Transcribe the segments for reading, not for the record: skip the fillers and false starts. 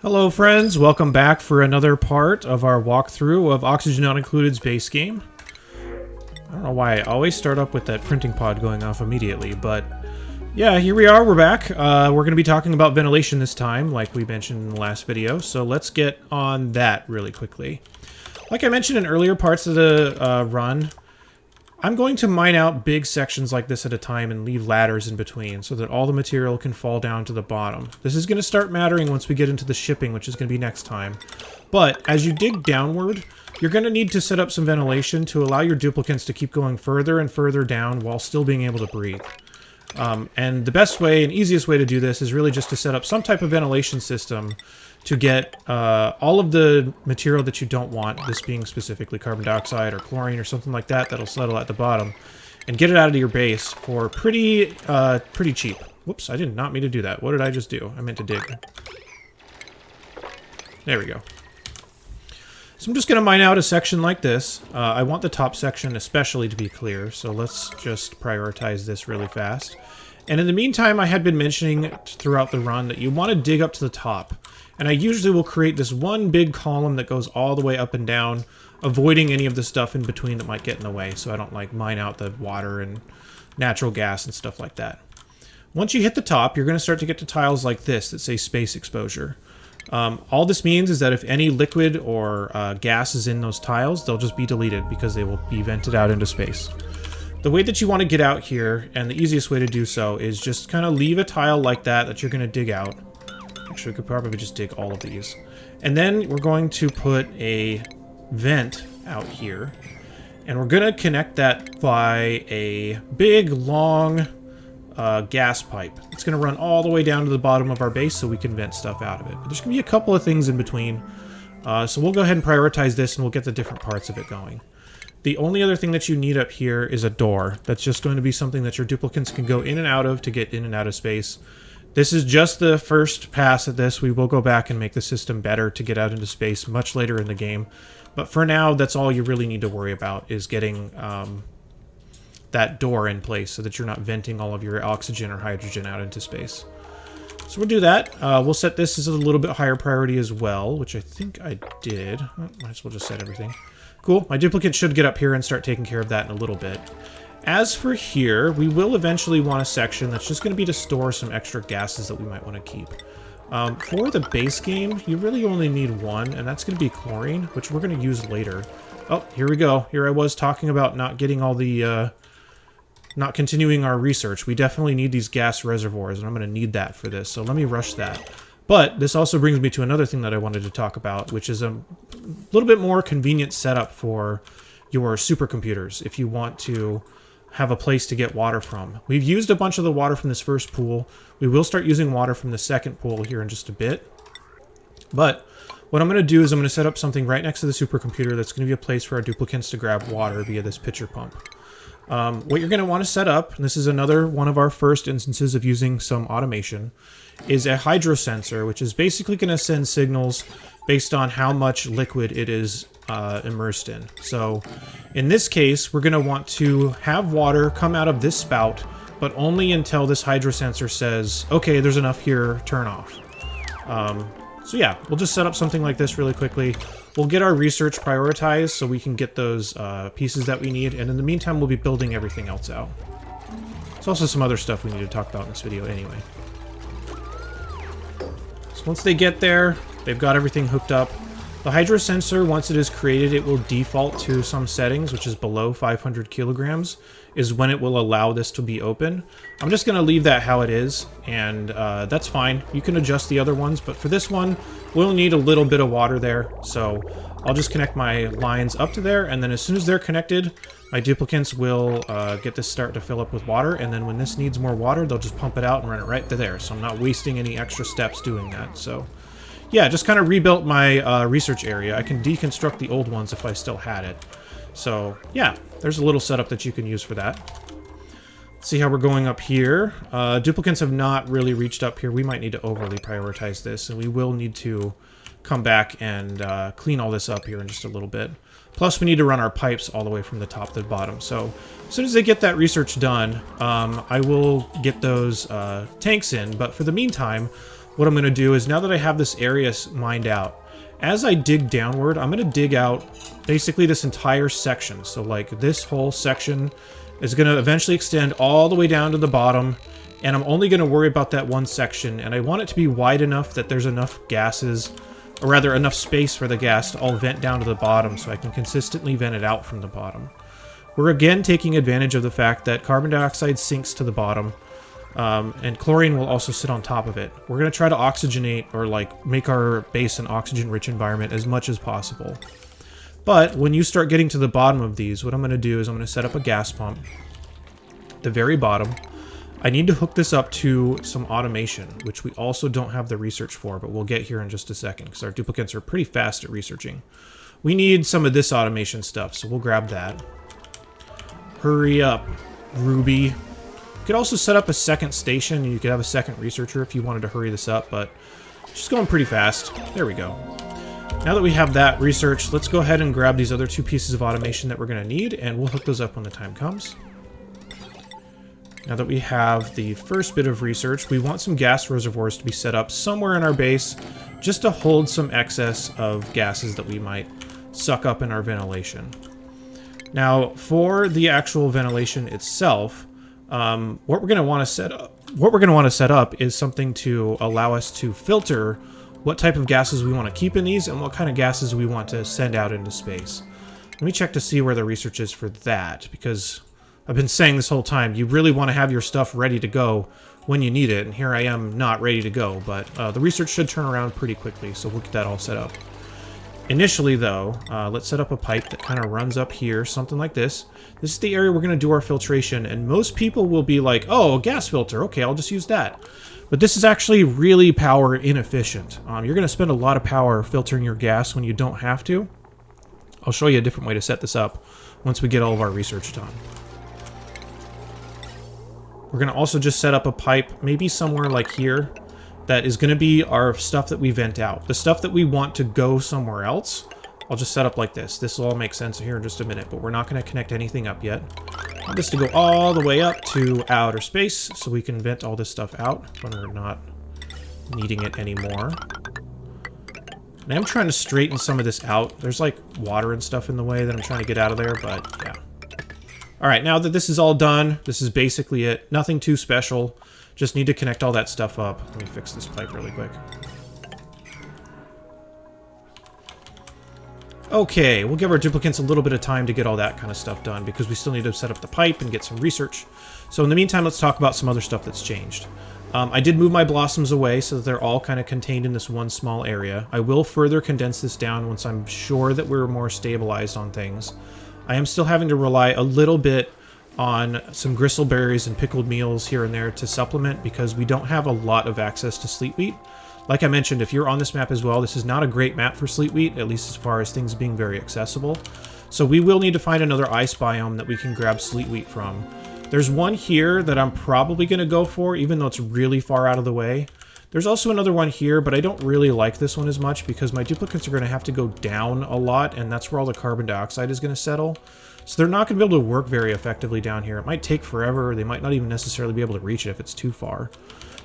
Hello friends, welcome back for another part of our walkthrough of Oxygen Not Included's base game. I don't know why I always start up with that printing pod going off immediately, but yeah, here we are, we're back. We're going to be talking about ventilation this time, like we mentioned in the last video, so let's get on that really quickly. Like I mentioned in earlier parts of the run, I'm going to mine out big sections like this at a time and leave ladders in between so that all the material can fall down to the bottom. This is going to start mattering once we get into the shipping, which is going to be next time. But as you dig downward, you're going to need to set up some ventilation to allow your duplicants to keep going further and further down while still being able to breathe. And the best way and easiest way to do this is really just to set up some type of ventilation system to get all of the material that you don't want, this being specifically carbon dioxide or chlorine or something like that, that'll settle at the bottom, and get it out of your base for pretty cheap. Whoops, I did not mean to do that. What did I just do? I meant to dig. There we go. So I'm just going to mine out a section like this. I want the top section especially to be clear, so let's just prioritize this really fast. And in the meantime, I had been mentioning throughout the run that you want to dig up to the top. And I usually will create this one big column that goes all the way up and down, avoiding any of the stuff in between that might get in the way, so I don't like mine out the water and natural gas and stuff like that. Once you hit the top, you're going to start to get to tiles like this that say space exposure. All this means is that if any liquid or gas is in those tiles, they'll just be deleted because they will be vented out into space. The way that you want to get out here, and the easiest way to do so, is just kind of leave a tile like that you're going to dig out. Actually, we could probably just dig all of these. And then we're going to put a vent out here. And we're going to connect that by a big, long gas pipe. It's going to run all the way down to the bottom of our base so we can vent stuff out of it. But there's going to be a couple of things in between. So we'll go ahead and prioritize this and we'll get the different parts of it going. The only other thing that you need up here is a door. That's just going to be something that your duplicants can go in and out of to get in and out of space. This is just the first pass at this. We will go back and make the system better to get out into space much later in the game. But for now, that's all you really need to worry about, is getting that door in place so that you're not venting all of your oxygen or hydrogen out into space. So we'll do that. We'll set this as a little bit higher priority as well, which I think I did. Might as well just set everything. Cool. My duplicate should get up here and start taking care of that in a little bit. As for here, we will eventually want a section that's just going to be to store some extra gases that we might want to keep. For the base game, you really only need one, and that's going to be chlorine, which we're going to use later. Oh, here we go. Here I was talking about not getting all the, not continuing our research. We definitely need these gas reservoirs, and I'm going to need that for this, so let me rush that. But this also brings me to another thing that I wanted to talk about, which is a little bit more convenient setup for your supercomputers if you want to have a place to get water from. We've used a bunch of the water from this first pool. We will start using water from the second pool here in just a bit. But what I'm going to do is I'm going to set up something right next to the supercomputer that's going to be a place for our duplicants to grab water via this pitcher pump. What you're going to want to set up, and this is another one of our first instances of using some automation, is a hydrosensor, which is basically going to send signals based on how much liquid it is immersed in. So in this case, we're going to want to have water come out of this spout, but only until this hydrosensor says, okay, there's enough here, turn off. So yeah, we'll just set up something like this really quickly. We'll get our research prioritized so we can get those pieces that we need, and in the meantime, we'll be building everything else out. There's also some other stuff we need to talk about in this video anyway. So once they get there, they've got everything hooked up. The hydrosensor, once it is created, it will default to some settings, which is below 500 kilograms, is when it will allow this to be open. I'm just going to leave that how it is, and that's fine. You can adjust the other ones, but for this one, we'll need a little bit of water there, so I'll just connect my lines up to there, and then as soon as they're connected, my duplicants will get this start to fill up with water, and then when this needs more water, they'll just pump it out and run it right to there, so I'm not wasting any extra steps doing that. So yeah, just kind of rebuilt my research area. I can deconstruct the old ones if I still had it. So yeah, there's a little setup that you can use for that. Let's see how we're going up here. Duplicants have not really reached up here. We might need to overly prioritize this, and we will need to come back and clean all this up here in just a little bit. Plus, we need to run our pipes all the way from the top to the bottom. So as soon as they get that research done, I will get those tanks in. But for the meantime, what I'm going to do is, now that I have this area mined out, as I dig downward, I'm going to dig out basically this entire section. So like this whole section is going to eventually extend all the way down to the bottom, and I'm only going to worry about that one section, and I want it to be wide enough that there's enough gases, or rather enough space for the gas to all vent down to the bottom so I can consistently vent it out from the bottom. We're again taking advantage of the fact that carbon dioxide sinks to the bottom, and chlorine will also sit on top of it. We're going to try to oxygenate, or like make our base an oxygen-rich environment as much as possible. But when you start getting to the bottom of these, what I'm going to do is I'm going to set up a gas pump at the very bottom. I need to hook this up to some automation, which we also don't have the research for, but we'll get here in just a second because our duplicates are pretty fast at researching. We need some of this automation stuff, so we'll grab that. Hurry up, Ruby. You could also set up a second station, and you could have a second researcher if you wanted to hurry this up, but it's just going pretty fast. There we go. Now that we have that research, let's go ahead and grab these other two pieces of automation that we're going to need, and we'll hook those up when the time comes. Now that we have the first bit of research, we want some gas reservoirs to be set up somewhere in our base just to hold some excess of gases that we might suck up in our ventilation. Now, for the actual ventilation itself, what we're going to want to set up is something to allow us to filter what type of gases we want to keep in these and what kind of gases we want to send out into space. Let me check to see where the research is for that, because I've been saying this whole time, you really want to have your stuff ready to go when you need it, and here I am not ready to go, but the research should turn around pretty quickly, so we'll get that all set up. Initially, though, let's set up a pipe that kind of runs up here, something like this. This is the area we're going to do our filtration, and most people will be like, oh, a gas filter, okay, I'll just use that. But this is actually really power inefficient. You're going to spend a lot of power filtering your gas when you don't have to. I'll show you a different way to set this up once we get all of our research done. We're going to also just set up a pipe, maybe somewhere like here, that is going to be our stuff that we vent out. The stuff that we want to go somewhere else, I'll just set up like this. This will all make sense here in just a minute, but we're not going to connect anything up yet. I want this to go all the way up to outer space so we can vent all this stuff out when we're not needing it anymore. And I'm trying to straighten some of this out. There's like water and stuff in the way that I'm trying to get out of there, but yeah. Alright, now that this is all done, this is basically it. Nothing too special. Just need to connect all that stuff up. Let me fix this pipe really quick. Okay, we'll give our duplicates a little bit of time to get all that kind of stuff done because we still need to set up the pipe and get some research. So in the meantime, let's talk about some other stuff that's changed. I did move my blossoms away so that they're all kind of contained in this one small area. I will further condense this down once I'm sure that we're more stabilized on things. I am still having to rely a little bit on some gristleberries and pickled meals here and there to supplement because we don't have a lot of access to sleet wheat. Like I mentioned, if you're on this map as well, this is not a great map for sleet wheat, at least as far as things being very accessible. So we will need to find another ice biome that we can grab sleet wheat from. There's one here that I'm probably going to go for, even though it's really far out of the way. There's also another one here, but I don't really like this one as much because my duplicates are going to have to go down a lot, and that's where all the carbon dioxide is going to settle. So they're not going to be able to work very effectively down here. It might take forever. They might not even necessarily be able to reach it if it's too far.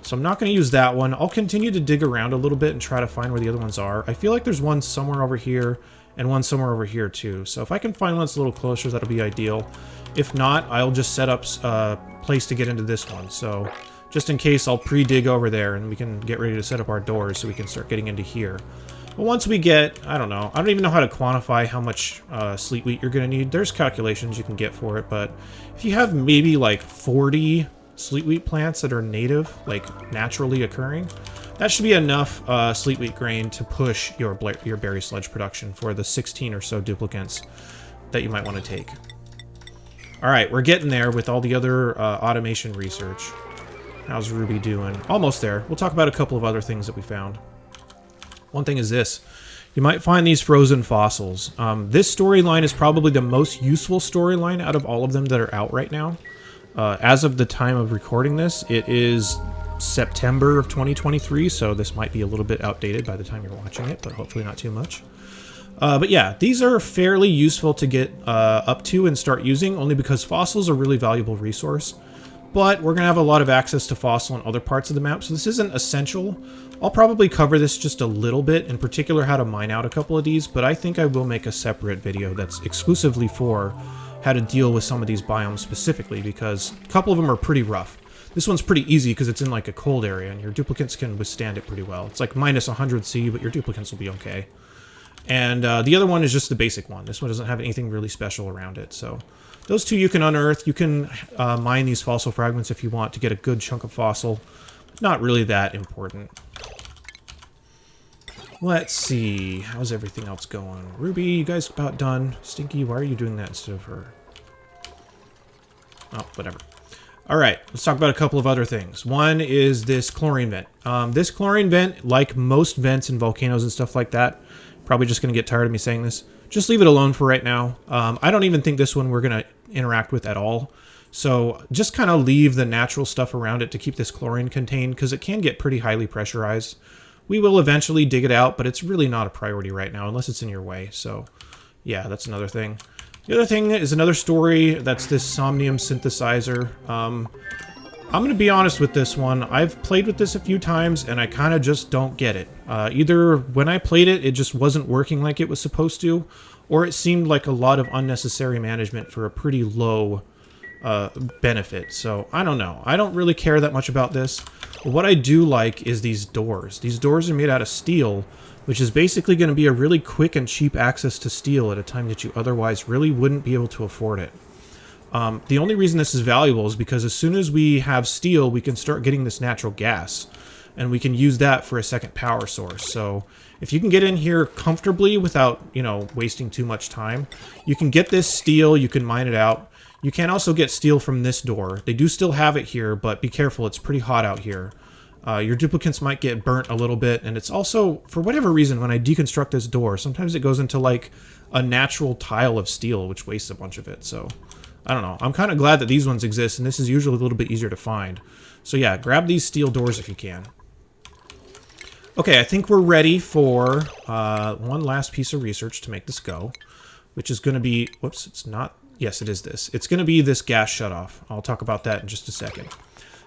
So I'm not going to use that one. I'll continue to dig around a little bit and try to find where the other ones are. I feel like there's one somewhere over here and one somewhere over here too. So if I can find one that's a little closer, that'll be ideal. If not, I'll just set up a place to get into this one. So just in case, I'll pre-dig over there and we can get ready to set up our doors so we can start getting into here. But once we get, I don't know, I don't even know how to quantify how much sleet wheat you're going to need. There's calculations you can get for it, but if you have maybe like 40 sleet wheat plants that are native, like naturally occurring, that should be enough sleet wheat grain to push your berry sludge production for the 16 or so duplicates that you might want to take. Alright, we're getting there with all the other automation research. How's Ruby doing? Almost there. We'll talk about a couple of other things that we found. One thing is this. You might find these frozen fossils. This storyline is probably the most useful storyline out of all of them that are out right now. As of the time of recording this, it is September of 2023, so this might be a little bit outdated by the time you're watching it, but hopefully not too much. But yeah, these are fairly useful to get up to and start using, only because fossils are a really valuable resource. but we're going to have a lot of access to fossil in other parts of the map, so this isn't essential. I'll probably cover this just a little bit, in particular how to mine out a couple of these, but I think I will make a separate video that's exclusively for how to deal with some of these biomes specifically, because a couple of them are pretty rough. This one's pretty easy because it's in like a cold area, and your duplicates can withstand it pretty well. It's like minus 100 C, but your duplicates will be okay. And the other one is just the basic one. This one doesn't have anything really special around it, so those two you can unearth. You can mine these fossil fragments if you want to get a good chunk of fossil. Not really that important. Let's see. How's everything else going? Ruby, you guys about done? Stinky, why are you doing that instead of her? Oh, whatever. Alright, let's talk about a couple of other things. One is this chlorine vent. This chlorine vent, like most vents in volcanoes and stuff like that, probably just going to get tired of me saying this, just leave it alone for right now. I don't even think this one we're going to interact with at all. So just kind of leave the natural stuff around it to keep this chlorine contained, because it can get pretty highly pressurized. We will eventually dig it out, but it's really not a priority right now unless it's in your way. So yeah, that's another thing. The other thing is another story. That's this Somnium synthesizer. I'm going to be honest with this one. I've played with this a few times, and I kind of just don't get it. Either when I played it, it just wasn't working like it was supposed to, or it seemed like a lot of unnecessary management for a pretty low benefit. So I don't know. I don't really care that much about this. But what I do like is these doors. These doors are made out of steel, which is basically going to be a really quick and cheap access to steel at a time that you otherwise really wouldn't be able to afford it. The only reason this is valuable is because as soon as we have steel, we can start getting this natural gas, and we can use that for a second power source. So if you can get in here comfortably without, you know, wasting too much time, you can get this steel, you can mine it out. You can also get steel from this door. They do still have it here, but be careful, it's pretty hot out here. Your duplicates might get burnt a little bit, and it's also, for whatever reason, when I deconstruct this door, sometimes it goes into like a natural tile of steel, which wastes a bunch of it, so I don't know. I'm kind of glad that these ones exist, and this is usually a little bit easier to find. So yeah, grab these steel doors if you can. Okay, I think we're ready for one last piece of research to make this go, which is going to be, whoops, it's not, yes, it is this. It's going to be this gas shutoff. I'll talk about that in just a second.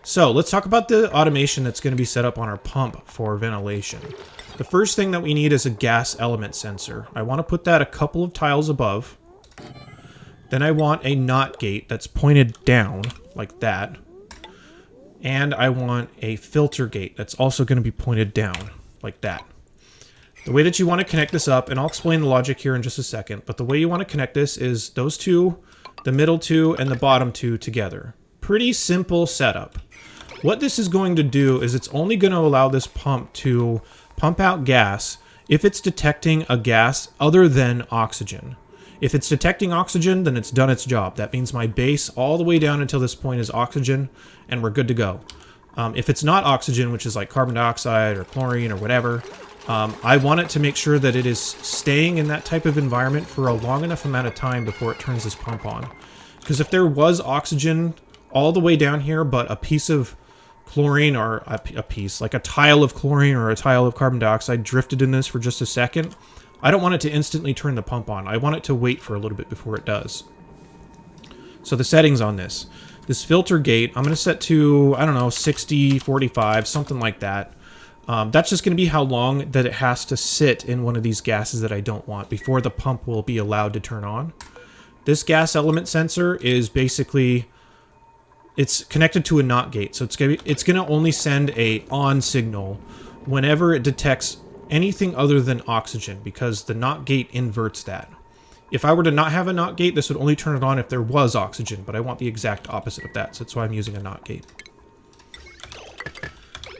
So let's talk about the automation that's going to be set up on our pump for ventilation. The first thing that we need is a gas element sensor. I want to put that a couple of tiles above. Then I want a NOT gate that's pointed down, like that. And I want a filter gate that's also going to be pointed down, like that. The way that you want to connect this up, and I'll explain the logic here in just a second, but the way you want to connect this is those two, the middle two, and the bottom two together. Pretty simple setup. What this is going to do is it's only going to allow this pump to pump out gas if it's detecting a gas other than oxygen. If it's detecting oxygen, then it's done its job. That means my base all the way down until this point is oxygen, and we're good to go. If it's not oxygen, which is like carbon dioxide or chlorine or whatever, I want it to make sure that it is staying in that type of environment for a long enough amount of time before it turns this pump on. Because if there was oxygen all the way down here, but a piece of chlorine, or a piece, like a tile of chlorine or a tile of carbon dioxide drifted in this for just a second, I don't want it to instantly turn the pump on. I want it to wait for a little bit before it does. So the settings on this filter gate, I'm going to set to, I don't know, 60, 45, something like that. That's just going to be how long that it has to sit in one of these gases that I don't want before the pump will be allowed to turn on. This gas element sensor is basically, it's connected to a NOT gate, so it's going to only send a on signal whenever it detects anything other than oxygen, because the NOT gate inverts that. If I were to not have a NOT gate, this would only turn it on if there was oxygen, but I want the exact opposite of that, so that's why I'm using a NOT gate.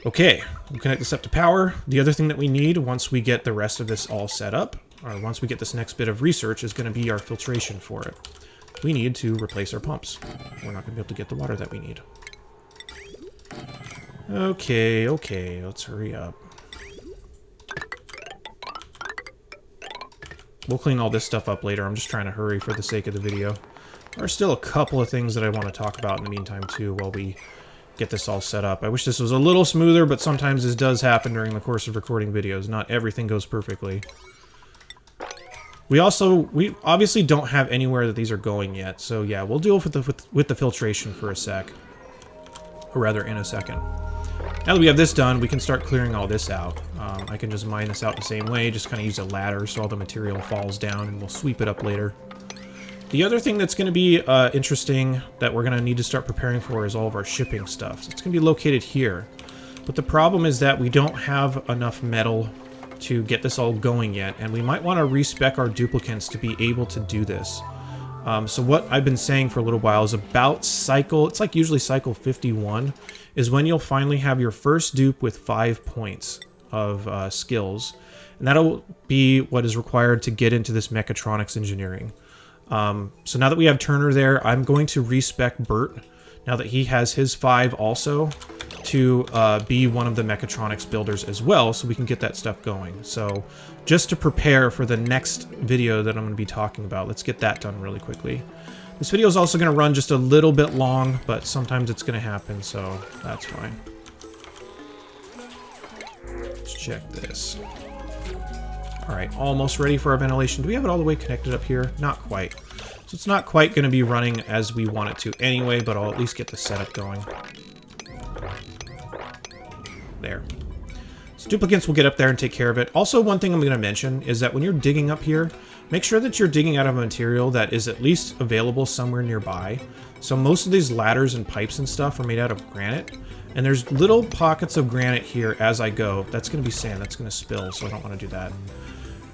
Okay, we'll connect this up to power. The other thing that we need once we get the rest of this all set up, or once we get this next bit of research, is going to be our filtration for it. We need to replace our pumps. We're not going to be able to get the water that we need. Okay, let's hurry up. We'll clean all this stuff up later. I'm just trying to hurry for the sake of the video. There are still a couple of things that I want to talk about in the meantime, too, while we get this all set up. I wish this was a little smoother, but sometimes this does happen during the course of recording videos. Not everything goes perfectly. We obviously don't have anywhere that these are going yet, so yeah, we'll deal with the filtration for a sec. or rather in a second. Now that we have this done, we can start clearing all this out. I can just mine this out the same way, just kind of use a ladder so all the material falls down, and we'll sweep it up later. The other thing that's going to be interesting that we're going to need to start preparing for is all of our shipping stuff. So it's going to be located here. But the problem is that we don't have enough metal to get this all going yet, and we might want to respec our duplicants to be able to do this. So what I've been saying for a little while is about cycle, it's like usually cycle 51, is when you'll finally have your first dupe with 5 points of skills. And that'll be what is required to get into this mechatronics engineering. So now that we have Turner there, I'm going to respec Bert, now that he has his 5 also, to be one of the mechatronics builders as well, so we can get that stuff going. So just to prepare for the next video that I'm going to be talking about, let's get that done really quickly. This video is also going to run just a little bit long, but sometimes it's going to happen, so that's fine. Let's check this. Alright, almost ready for our ventilation. Do we have it all the way connected up here? Not quite. So it's not quite going to be running as we want it to anyway, but I'll at least get the setup going. There. So duplicants will get up there and take care of it. Also, one thing I'm going to mention is that when you're digging up here, make sure that you're digging out of a material that is at least available somewhere nearby. So most of these ladders and pipes and stuff are made out of granite. And there's little pockets of granite here as I go. That's going to be sand. That's going to spill, so I don't want to do that.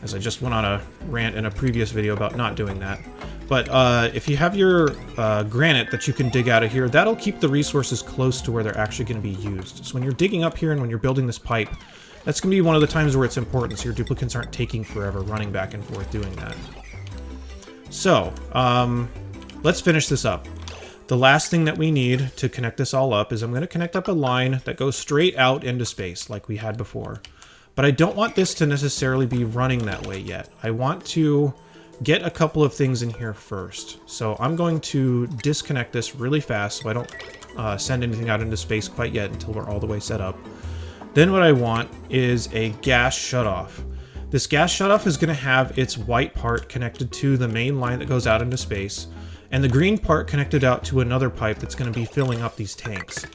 As I just went on a rant in a previous video about not doing that. But if you have your granite that you can dig out of here, that'll keep the resources close to where they're actually going to be used. So when you're digging up here and when you're building this pipe, that's going to be one of the times where it's important, so your duplicants aren't taking forever running back and forth doing that. So, let's finish this up. The last thing that we need to connect this all up is I'm going to connect up a line that goes straight out into space like we had before. But I don't want this to necessarily be running that way yet. I want to get a couple of things in here first. So I'm going to disconnect this really fast so I don't send anything out into space quite yet until we're all the way set up. Then what I want is a gas shutoff. This gas shutoff is going to have its white part connected to the main line that goes out into space, and the green part connected out to another pipe that's going to be filling up these tanks.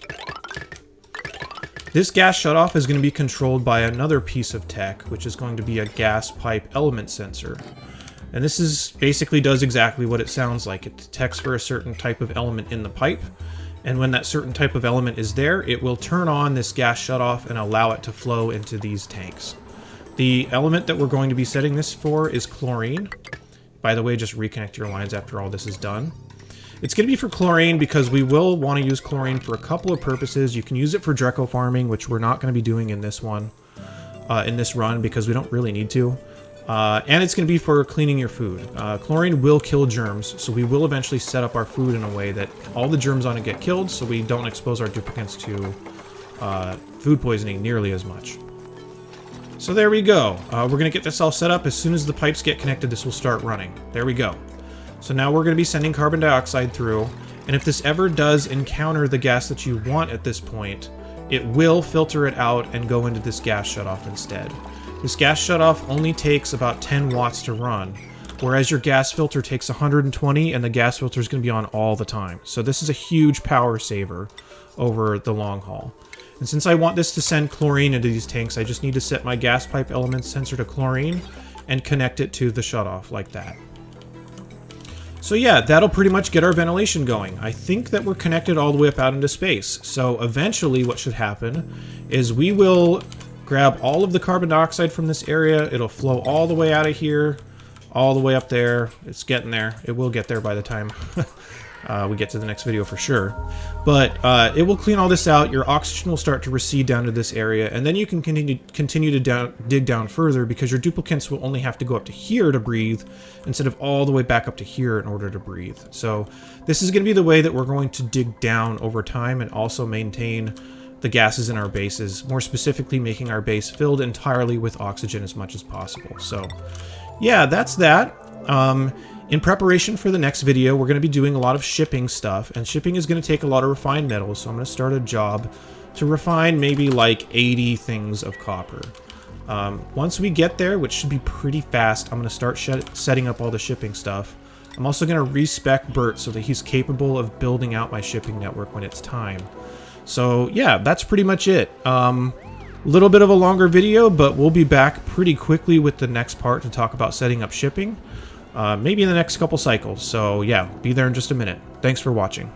This gas shutoff is going to be controlled by another piece of tech, which is going to be a gas pipe element sensor. And this is basically does exactly what it sounds like. It detects for a certain type of element in the pipe, and when that certain type of element is there, it will turn on this gas shutoff and allow it to flow into these tanks. The element that we're going to be setting this for is chlorine. By the way, just reconnect your lines after all this is done. It's going to be for chlorine because we will want to use chlorine for a couple of purposes. You can use it for Dreco farming, which we're not going to be doing in this one, in this run, because we don't really need to. And it's going to be for cleaning your food. Chlorine will kill germs, so we will eventually set up our food in a way that all the germs on it get killed, so we don't expose our duplicants to food poisoning nearly as much. So there we go. We're going to get this all set up. As soon as the pipes get connected, this will start running. There we go. So now we're going to be sending carbon dioxide through, and if this ever does encounter the gas that you want at this point, it will filter it out and go into this gas shutoff instead. This gas shutoff only takes about 10 watts to run, whereas your gas filter takes 120, and the gas filter is going to be on all the time. So this is a huge power saver over the long haul. And since I want this to send chlorine into these tanks, I just need to set my gas pipe element sensor to chlorine and connect it to the shutoff like that. So yeah, that'll pretty much get our ventilation going. I think that we're connected all the way up out into space. So eventually what should happen is we will grab all of the carbon dioxide from this area. It'll flow all the way out of here, all the way up there. It's getting there. It will get there by the time we get to the next video for sure. But it will clean all this out. Your oxygen will start to recede down to this area, and then you can continue to dig down further, because your duplicants will only have to go up to here to breathe instead of all the way back up to here in order to breathe. So this is going to be the way that we're going to dig down over time and also maintain the gases in our bases, more specifically making our base filled entirely with oxygen as much as possible. So yeah, that's that. In preparation for the next video, we're going to be doing a lot of shipping stuff, and shipping is going to take a lot of refined metals, so I'm going to start a job to refine maybe like 80 things of copper. Once we get there, which should be pretty fast, I'm going to start setting up all the shipping stuff. I'm also going to respec Bert so that he's capable of building out my shipping network when it's time. So yeah, that's pretty much it. Little bit of a longer video, but we'll be back pretty quickly with the next part to talk about setting up shipping. Maybe in the next couple cycles. So yeah, be there in just a minute. Thanks for watching.